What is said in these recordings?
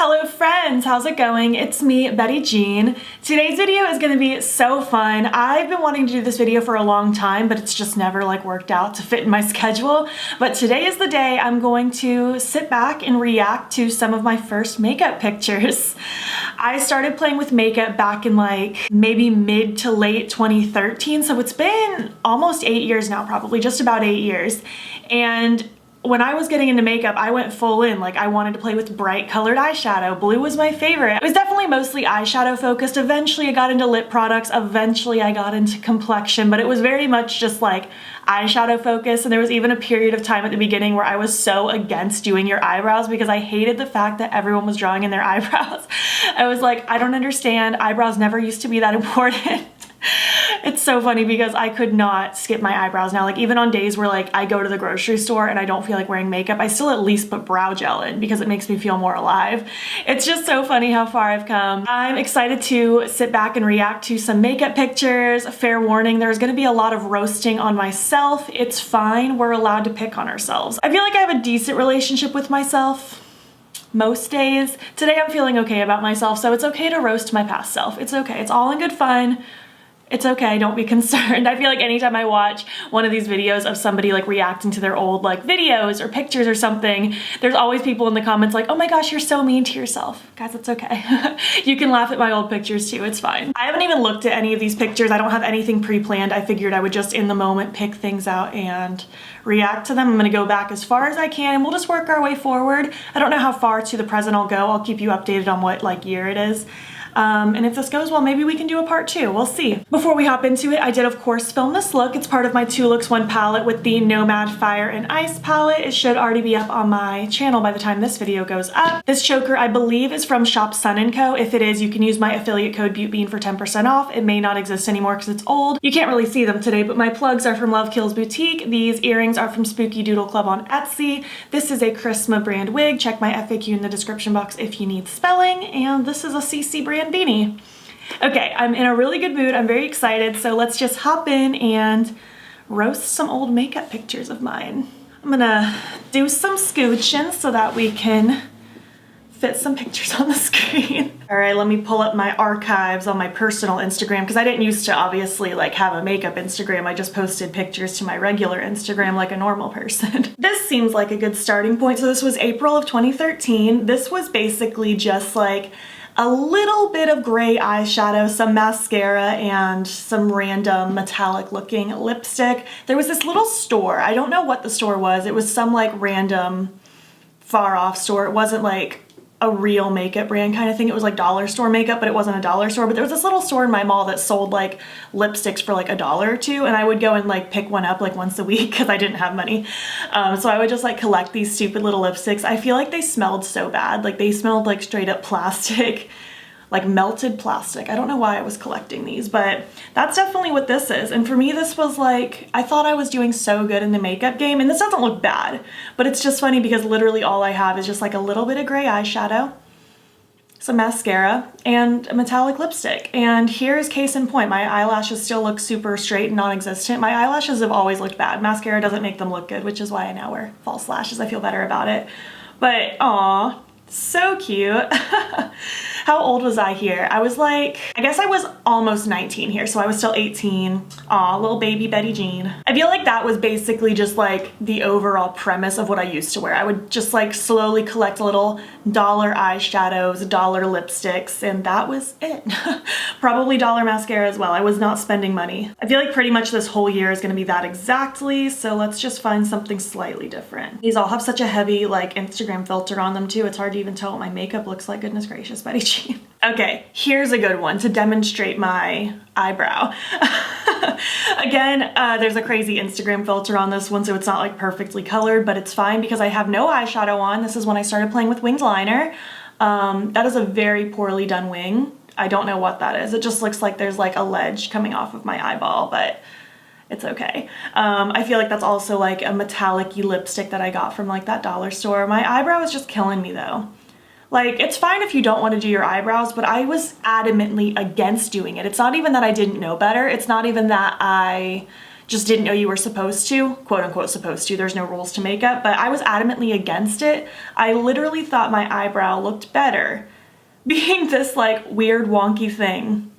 Hello friends, how's it going? It's me, Betty Jean. Today's video is gonna be so fun. I've been wanting to do this video for a long time, but it's just never worked out to fit in my schedule. But today is the day I'm going to sit back and react to some of my first makeup pictures. I started playing with makeup back in maybe mid to late 2013, so it's been almost 8 years now, probably just about 8 years. And when I was getting into makeup, I went full in. I wanted to play with bright colored eyeshadow. Blue was my favorite. It was definitely mostly eyeshadow focused. Eventually I got into lip products. Eventually I got into complexion, but it was very much just eyeshadow focused. And there was even a period of time at the beginning where I was so against doing your eyebrows because I hated the fact that everyone was drawing in their eyebrows. I was like, I don't understand. Eyebrows never used to be that important. It's so funny because I could not skip my eyebrows now. Even on days where I go to the grocery store and I don't feel like wearing makeup, I still at least put brow gel in because it makes me feel more alive. It's just so funny how far I've come. I'm excited to sit back and react to some makeup pictures. Fair warning, there's gonna be a lot of roasting on myself. It's fine, we're allowed to pick on ourselves. I feel like I have a decent relationship with myself most days. Today I'm feeling okay about myself, so it's okay to roast my past self. It's okay, it's all in good fun. It's okay, don't be concerned. I feel like anytime I watch one of these videos of somebody reacting to their old videos or pictures or something, there's always people in the comments oh my gosh, you're so mean to yourself. Guys, it's okay. You can laugh at my old pictures too, it's fine. I haven't even looked at any of these pictures. I don't have anything pre-planned. I figured I would just in the moment pick things out and react to them. I'm gonna go back as far as I can and we'll just work our way forward. I don't know how far to the present I'll go. I'll keep you updated on what year it is. And if this goes well, maybe we can do a part 2. We'll see. Before we hop into it, I did of course film this look. It's part of my 2 looks 1 palette with the Nomad Fire and Ice palette. It should already be up on my channel by the time this video goes up. This choker I believe is from Shop Sun & Co. If it is, you can use my affiliate code Beautbean for 10% off. It may not exist anymore because it's old. You can't really see them today, but my plugs are from Love Kills Boutique. These earrings are from Spooky Doodle Club on Etsy. This is a Christma brand wig. Check my FAQ in the description box if you need spelling. And this is a CC brand beanie. Okay, I'm in a really good mood. I'm very excited, so let's just hop in and roast some old makeup pictures of mine. I'm gonna do some scooching so that we can fit some pictures on the screen. All right, let me pull up my archives on my personal Instagram because I didn't used to obviously have a makeup Instagram. I just posted pictures to my regular Instagram like a normal person. This seems like a good starting point. So this was April of 2013. This was basically just a little bit of gray eyeshadow, some mascara, and some random metallic looking lipstick. There was this little store. I don't know what the store was. It was some random far off store. It wasn't a real makeup brand kind of thing. It was dollar store makeup, but it wasn't a dollar store. But there was this little store in my mall that sold lipsticks for $1 or $2, and I would go and pick one up once a week because I didn't have money. So I would just collect these stupid little lipsticks. I feel like they smelled so bad. They smelled straight up plastic, melted plastic. I don't know why I was collecting these, but that's definitely what this is. And for me, this was I thought I was doing so good in the makeup game, and this doesn't look bad, but it's just funny because literally all I have is just a little bit of gray eyeshadow, some mascara, and a metallic lipstick. And here's case in point. My eyelashes still look super straight and non-existent. My eyelashes have always looked bad. Mascara doesn't make them look good, which is why I now wear false lashes. I feel better about it. But aw, so cute. How old was I here? I was I guess I was almost 19 here, so I was still 18. Aw, little baby Betty Jean. I feel like that was basically just the overall premise of what I used to wear. I would just slowly collect little dollar eyeshadows, dollar lipsticks, and that was it. Probably dollar mascara as well. I was not spending money. I feel like pretty much this whole year is gonna be that exactly, so let's just find something slightly different. These all have such a heavy Instagram filter on them too. It's hard to even tell what my makeup looks like. Goodness gracious, Betty Jean. Okay, here's a good one to demonstrate my eyebrow. Again, there's a crazy Instagram filter on this one, so it's not perfectly colored, but it's fine because I have no eyeshadow on. This is when I started playing with winged liner. That is a very poorly done wing. I don't know what that is. It just looks like there's a ledge coming off of my eyeball, but it's okay. I feel like that's also a metallic-y lipstick that I got from that dollar store. My eyebrow is just killing me though. It's fine if you don't want to do your eyebrows, but I was adamantly against doing it. It's not even that I didn't know better. It's not even that I just didn't know you were supposed to, quote unquote supposed to, there's no rules to makeup, but I was adamantly against it. I literally thought my eyebrow looked better being this like weird wonky thing.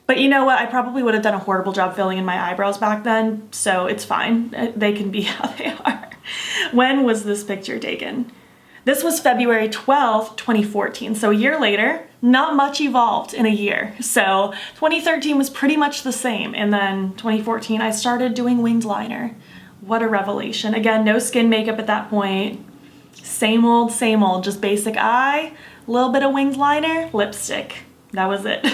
But you know what, I probably would have done a horrible job filling in my eyebrows back then, so it's fine. They can be how they are. When was this picture taken? This was February 12th, 2014, so a year later. Not much evolved in a year. So 2013 was pretty much the same, and then 2014 I started doing winged liner. What a revelation. Again, no skin makeup at that point. Same old, just basic eye, a little bit of winged liner, lipstick. That was it.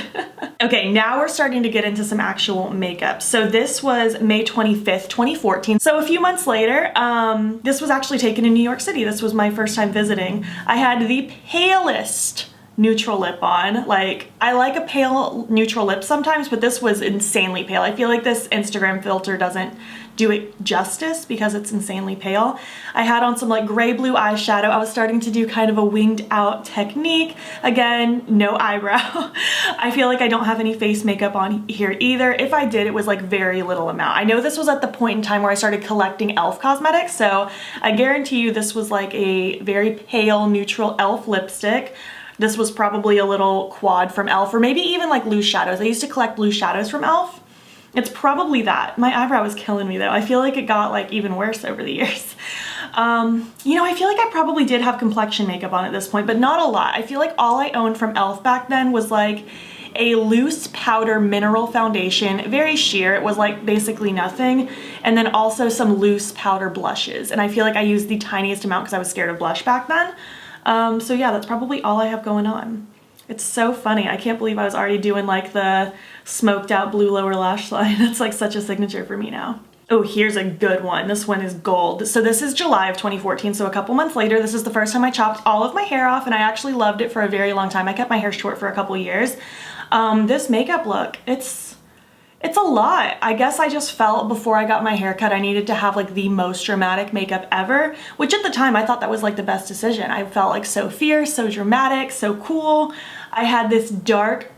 Okay, now we're starting to get into some actual makeup. So this was May 25th, 2014. So a few months later, this was actually taken in New York City. This was my first time visiting. I had the palest neutral lip on. Like, I like a pale neutral lip sometimes, but this was insanely pale. I feel like this Instagram filter doesn't do it justice because it's insanely pale. I had on some like gray blue eyeshadow. I was starting to do kind of a winged out technique. Again, no eyebrow. I feel like I don't have any face makeup on here either. If I did, it was like very little amount. I know this was at the point in time where I started collecting e.l.f. cosmetics, so I guarantee you this was like a very pale neutral e.l.f. lipstick. This was probably a little quad from e.l.f. or maybe even like loose shadows. I used to collect loose shadows from e.l.f. It's probably that. My eyebrow was killing me though. I feel like it got like even worse over the years. You know, I feel like I probably did have complexion makeup on at this point, but not a lot. I feel like all I owned from e.l.f. back then was like a loose powder mineral foundation, very sheer. It was like basically nothing. And then also some loose powder blushes. And I feel like I used the tiniest amount because I was scared of blush back then. So yeah, that's probably all I have going on. It's so funny. I can't believe I was already doing like the smoked out blue lower lash line. That's like such a signature for me now. Oh, here's a good one. This one is gold. So this is July of 2014. So a couple months later, this is the first time I chopped all of my hair off, and I actually loved it for a very long time. I kept my hair short for a couple years. This makeup look, it's a lot. I guess I just felt before I got my hair cut I needed to have like the most dramatic makeup ever, which at the time I thought that was like the best decision. I felt like so fierce, so dramatic, so cool. I had this dark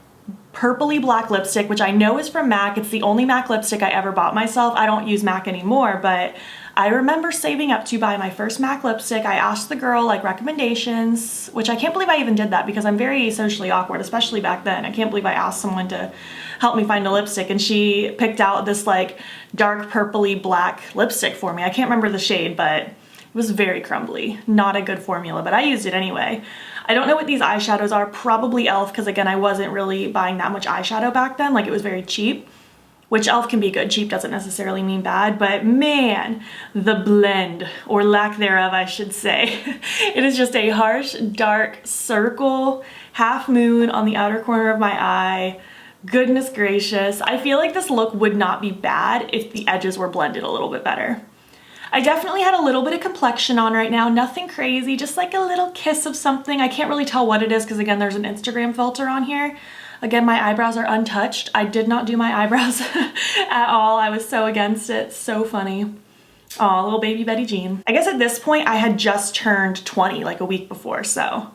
purpley black lipstick, which I know is from MAC. It's the only MAC lipstick I ever bought myself. I don't use MAC anymore, but I remember saving up to buy my first MAC lipstick. I asked the girl like recommendations, which I can't believe I even did that because I'm very socially awkward, especially back then. I can't believe I asked someone to help me find a lipstick, and she picked out this like dark purpley black lipstick for me. I can't remember the shade, but it was very crumbly. Not a good formula, but I used it anyway. I don't know what these eyeshadows are, probably e.l.f. because again, I wasn't really buying that much eyeshadow back then. Like, it was very cheap, which e.l.f. can be good. Cheap doesn't necessarily mean bad, but man, the blend, or lack thereof, I should say. It is just a harsh, dark circle, half moon on the outer corner of my eye. Goodness gracious. I feel like this look would not be bad if the edges were blended a little bit better. I definitely had a little bit of complexion on right now, nothing crazy, just like a little kiss of something. I can't really tell what it is because again, there's an Instagram filter on here. Again, my eyebrows are untouched. I did not do my eyebrows at all. I was so against it, so funny. Aw, little baby Betty Jean. I guess at this point I had just turned 20 like a week before, so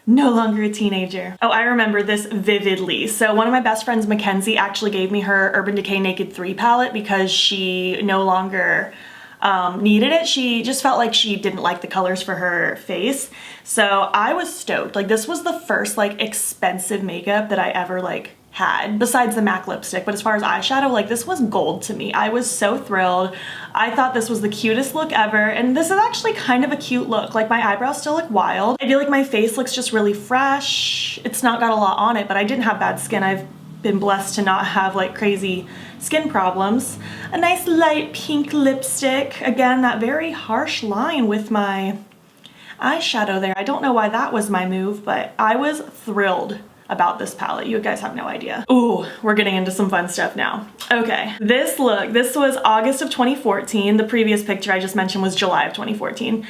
no longer a teenager. Oh, I remember this vividly. So one of my best friends, Mackenzie, actually gave me her Urban Decay Naked 3 palette because she no longer needed it. She just felt like she didn't like the colors for her face. So I was stoked. Like, this was the first like expensive makeup that I ever like had, besides the MAC lipstick. But as far as eyeshadow, like, this was gold to me. I was so thrilled. I thought this was the cutest look ever, and this is actually kind of a cute look. Like, my eyebrows still look wild. I feel like my face looks just really fresh. It's not got a lot on it, but I didn't have bad skin. I've been blessed to not have like crazy skin problems. A nice light pink lipstick. Again, that very harsh line with my eyeshadow there. I don't know why that was my move, but I was thrilled about this palette. You guys have no idea. Ooh, we're getting into some fun stuff now. Okay, this look, this was August of 2014. The previous picture I just mentioned was July of 2014.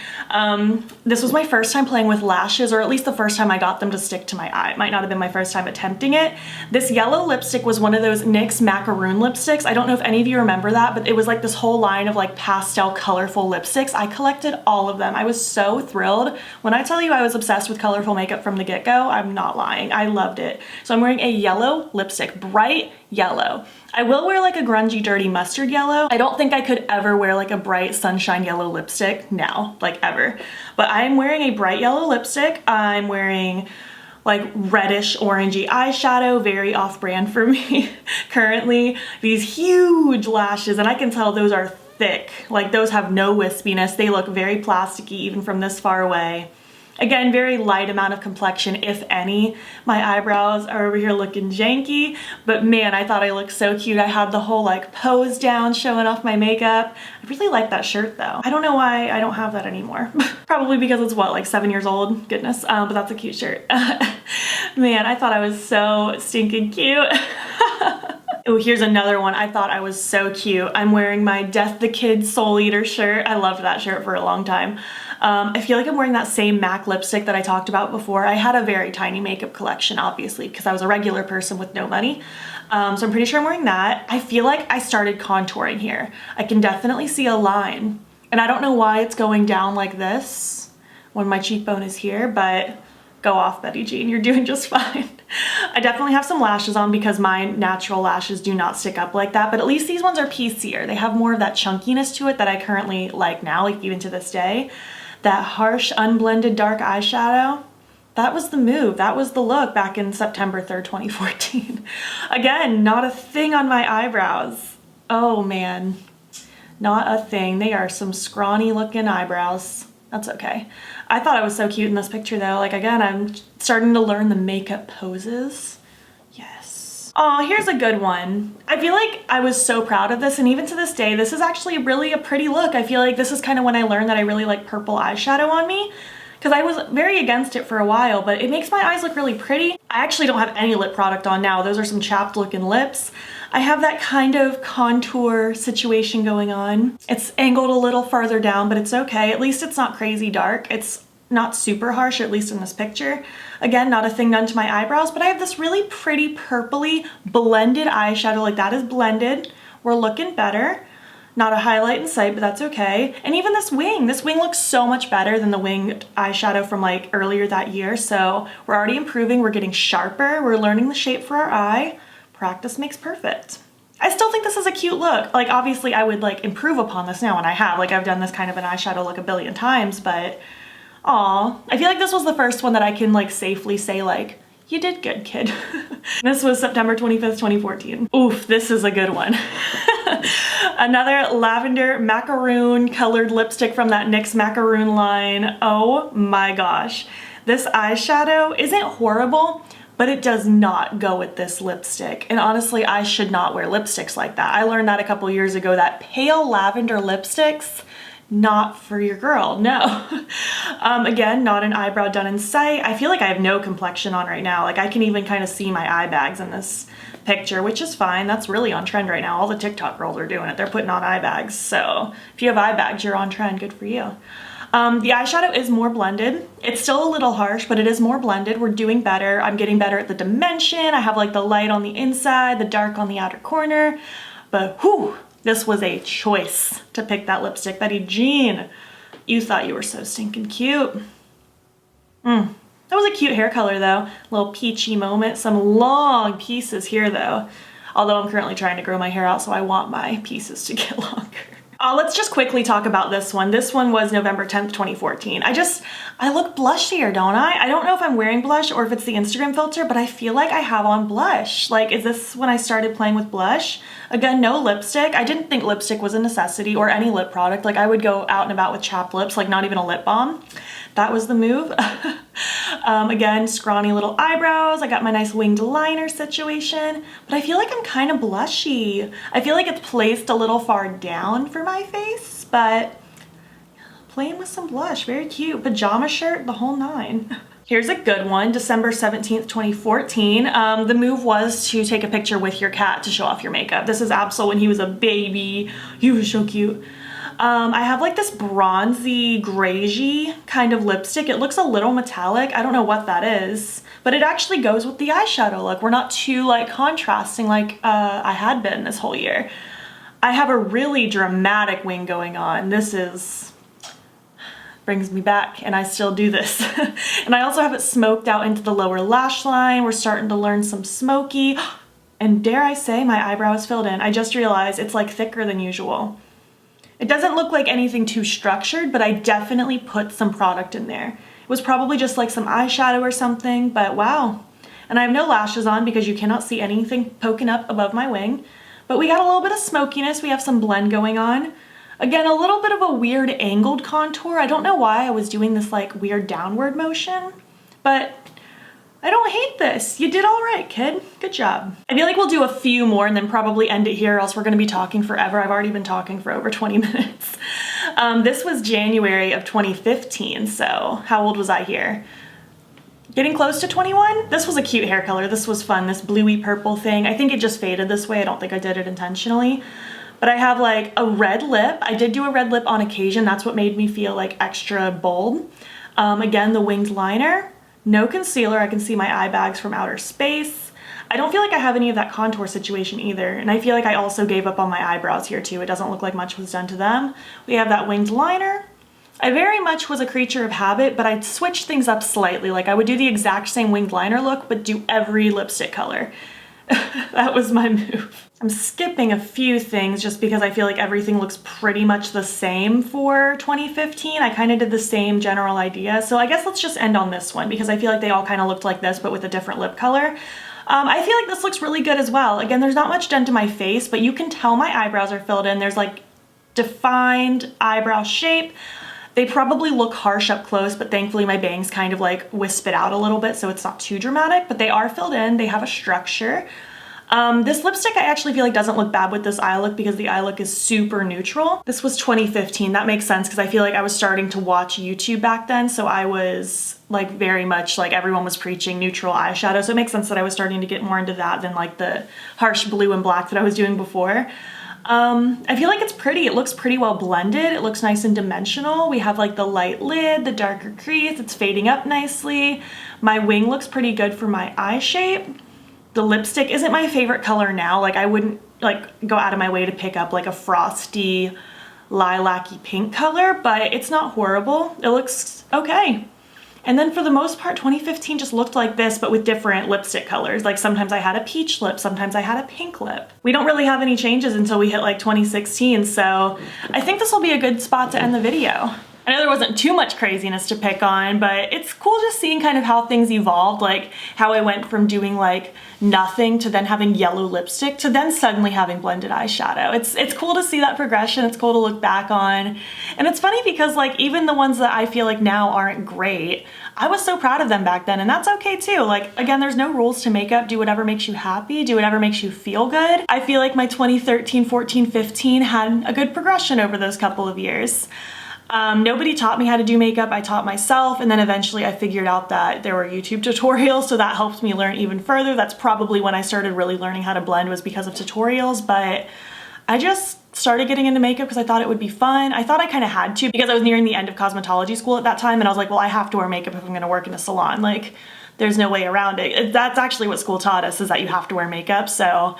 This was my first time playing with lashes, or at least the first time I got them to stick to my eye. It might not have been my first time attempting it. This yellow lipstick was one of those NYX Macaroon lipsticks. I don't know if any of you remember that, but it was like this whole line of like pastel colorful lipsticks. I collected all of them. I was so thrilled. When I tell you I was obsessed with colorful makeup from the get-go, I'm not lying. I loved loved it. So I'm wearing a yellow lipstick, bright yellow. I will wear like a grungy, dirty mustard yellow. I don't think I could ever wear like a bright sunshine yellow lipstick now, like ever. But I'm wearing a bright yellow lipstick. I'm wearing like reddish orangey eyeshadow, very off-brand for me currently. These huge lashes, and I can tell those are thick. Like those have no wispiness. They look very plasticky even from this far away. Again, very light amount of complexion, if any. My eyebrows are over here looking janky, but man, I thought I looked so cute. I had the whole like pose down showing off my makeup. I really like that shirt though. I don't know why I don't have that anymore. Probably because it's what, like 7 years old? Goodness, but that's a cute shirt. Man, I thought I was so stinking cute. Oh, here's another one. I thought I was so cute. I'm wearing my Death the Kid Soul Eater shirt. I loved that shirt for a long time. I feel like I'm wearing that same MAC lipstick that I talked about before. I had a very tiny makeup collection, obviously, because I was a regular person with no money. So I'm pretty sure I'm wearing that. I feel like I started contouring here. I can definitely see a line. And I don't know why it's going down like this when my cheekbone is here, but go off, Betty Jean, you're doing just fine. I definitely have some lashes on because my natural lashes do not stick up like that, but at least these ones are piecier. They have more of that chunkiness to it that I currently like now, like even to this day. That harsh, unblended dark eyeshadow, that was the move. That was the look back in September 3rd, 2014. Again, not a thing on my eyebrows. Oh man, not a thing. They are some scrawny looking eyebrows. That's okay. I thought I was so cute in this picture though. Like again, I'm starting to learn the makeup poses. Yes. Oh, here's a good one. I feel like I was so proud of this, and even to this day, this is actually really a pretty look. I feel like this is kind of when I learned that I really like purple eyeshadow on me, because I was very against it for a while, but it makes my eyes look really pretty. I actually don't have any lip product on now. Those are some chapped looking lips. I have that kind of contour situation going on. It's angled a little farther down, but it's okay. At least it's not crazy dark. It's not super harsh, at least in this picture. Again, not a thing done to my eyebrows, but I have this really pretty purpley blended eyeshadow. Like that is blended. We're looking better. Not a highlight in sight, but that's okay. And even this wing looks so much better than the wing eyeshadow from like earlier that year. So we're already improving. We're getting sharper. We're learning the shape for our eye. Practice makes perfect. I still think this is a cute look. Like obviously I would like improve upon this now, and I have. Like I've done this kind of an eyeshadow look a billion times, but aw, I feel like this was the first one that I can like safely say like, you did good, kid. This was September 25th, 2014. Oof, this is a good one. Another lavender macaroon colored lipstick from that NYX macaroon line. Oh my gosh. This eyeshadow isn't horrible, but it does not go with this lipstick. And honestly, I should not wear lipsticks like that. I learned that a couple years ago, that pale lavender lipsticks, not for your girl, no. Again, not an eyebrow done in sight. I feel like I have no complexion on right now. Like I can even kind of see my eye bags in this picture, which is fine. That's really on trend right now. All the TikTok girls are doing it. They're putting on eye bags. So if you have eye bags, you're on trend. Good for you. The eyeshadow is more blended. It's still a little harsh, but it is more blended. We're doing better. I'm getting better at the dimension. I have like the light on the inside, the dark on the outer corner, but whew, this was a choice to pick that lipstick. Betty Jean, you thought you were so stinking cute. That was a cute hair color though. Little peachy moment. Some long pieces here though. Although I'm currently trying to grow my hair out, so I want my pieces to get longer. Let's just quickly talk about this one. This one was November 10th, 2014. I look blushier, don't I? I don't know if I'm wearing blush or if it's the Instagram filter, but I feel like I have on blush. Like, is this when I started playing with blush? Again, no lipstick. I didn't think lipstick was a necessity or any lip product. Like I would go out and about with chapped lips, like not even a lip balm. That was the move. Again, scrawny little eyebrows. I got my nice winged liner situation, but I feel like I'm kind of blushy. I feel like it's placed a little far down for my face, but playing with some blush, very cute. Pajama shirt, the whole nine. Here's a good one, December 17th, 2014. The move was to take a picture with your cat to show off your makeup. This is Absol when he was a baby. He was so cute. I have like this bronzy grayish kind of lipstick. It looks a little metallic. I don't know what that is, but it actually goes with the eyeshadow look. We're not too like contrasting like I had been this whole year. I have a really dramatic wing going on. This is brings me back, and I still do this. And I also have it smoked out into the lower lash line. We're starting to learn some smoky. And dare I say, my eyebrow is filled in. I just realized it's like thicker than usual. It doesn't look like anything too structured, but I definitely put some product in there. It was probably just like some eyeshadow or something, but wow. And I have no lashes on because you cannot see anything poking up above my wing. But we got a little bit of smokiness. We have some blend going on. Again, a little bit of a weird angled contour. I don't know why I was doing this like weird downward motion, but I don't hate this. You did all right, kid. Good job. I feel like we'll do a few more and then probably end it here, or else we're gonna be talking forever. I've already been talking for over 20 minutes. This was January of 2015, so how old was I here? Getting close to 21? This was a cute hair color. This was fun, this bluey purple thing. I think it just faded this way. I don't think I did it intentionally. But I have like a red lip. I did do a red lip on occasion. That's what made me feel like extra bold. Again, the winged liner. No concealer. I can see my eye bags from outer space. I don't feel like I have any of that contour situation either. And I feel like I also gave up on my eyebrows here too. It doesn't look like much was done to them. We have that winged liner. I very much was a creature of habit, but I'd switch things up slightly. Like I would do the exact same winged liner look, but do every lipstick color. That was my move. I'm skipping a few things just because I feel like everything looks pretty much the same for 2015. I kind of did the same general idea. So I guess let's just end on this one because I feel like they all kind of looked like this, but with a different lip color. I feel like this looks really good as well. Again, there's not much done to my face, but you can tell my eyebrows are filled in. There's like defined eyebrow shape. They probably look harsh up close, but thankfully my bangs kind of like wisp it out a little bit so it's not too dramatic, but they are filled in. They have a structure. This lipstick I actually feel like doesn't look bad with this eye look because the eye look is super neutral. This was 2015. That makes sense because I feel like I was starting to watch YouTube back then, so I was like very much like everyone was preaching neutral eyeshadow, so it makes sense that I was starting to get more into that than like the harsh blue and black that I was doing before. I feel like it's pretty. It looks pretty well blended. It looks nice and dimensional. We have like the light lid, the darker crease. It's fading up nicely. My wing looks pretty good for my eye shape. The lipstick isn't my favorite color now. Like I wouldn't like go out of my way to pick up like a frosty lilac-y pink color, but it's not horrible. It looks okay. And then for the most part, 2015 just looked like this, but with different lipstick colors. Like sometimes I had a peach lip, sometimes I had a pink lip. We don't really have any changes until we hit like 2016, so I think this will be a good spot to end the video. I know there wasn't too much craziness to pick on, but it's cool just seeing kind of how things evolved, like how I went from doing like nothing to then having yellow lipstick to then suddenly having blended eyeshadow. It's cool to see that progression. It's cool to look back on. And it's funny because like even the ones that I feel like now aren't great, I was so proud of them back then, and that's okay too. Like again, there's no rules to makeup. Do whatever makes you happy, do whatever makes you feel good. I feel like my 2013, 14, 15 had a good progression over those couple of years. Nobody taught me how to do makeup. I taught myself, and then eventually I figured out that there were YouTube tutorials, so that helped me learn even further. That's probably when I started really learning how to blend, was because of tutorials, but I just started getting into makeup because I thought it would be fun. I thought I kind of had to because I was nearing the end of cosmetology school at that time, and I was like, well, I have to wear makeup if I'm gonna work in a salon. Like, there's no way around it. That's actually what school taught us, is that you have to wear makeup, so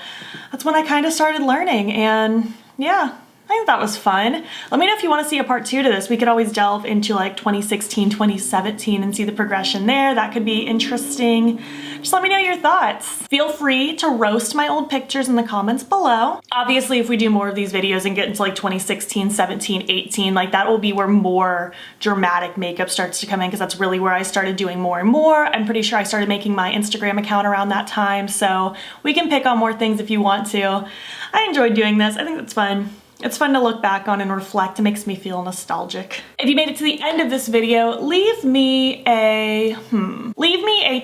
that's when I kind of started learning, and yeah. I think that was fun. Let me know if you want to see a part 2 to this. We could always delve into like 2016, 2017 and see the progression there. That could be interesting. Just let me know your thoughts. Feel free to roast my old pictures in the comments below. Obviously, if we do more of these videos and get into like 2016, 17, 18, like that will be where more dramatic makeup starts to come in, because that's really where I started doing more and more. I'm pretty sure I started making my Instagram account around that time, so we can pick on more things if you want to. I enjoyed doing this. I think it's fun. It's fun to look back on and reflect. It makes me feel nostalgic. If you made it to the end of this video, leave me a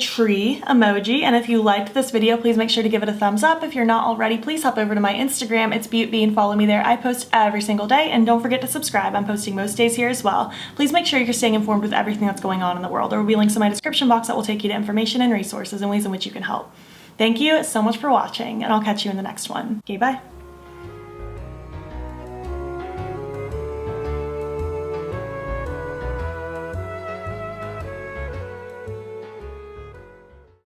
tree emoji. And if you liked this video, please make sure to give it a thumbs up. If you're not already, please hop over to my Instagram. It's Beautbean. Follow me there. I post every single day. And don't forget to subscribe. I'm posting most days here as well. Please make sure you're staying informed with everything that's going on in the world. There will be links in my description box that will take you to information and resources and ways in which you can help. Thank you so much for watching, and I'll catch you in the next one. Okay, bye.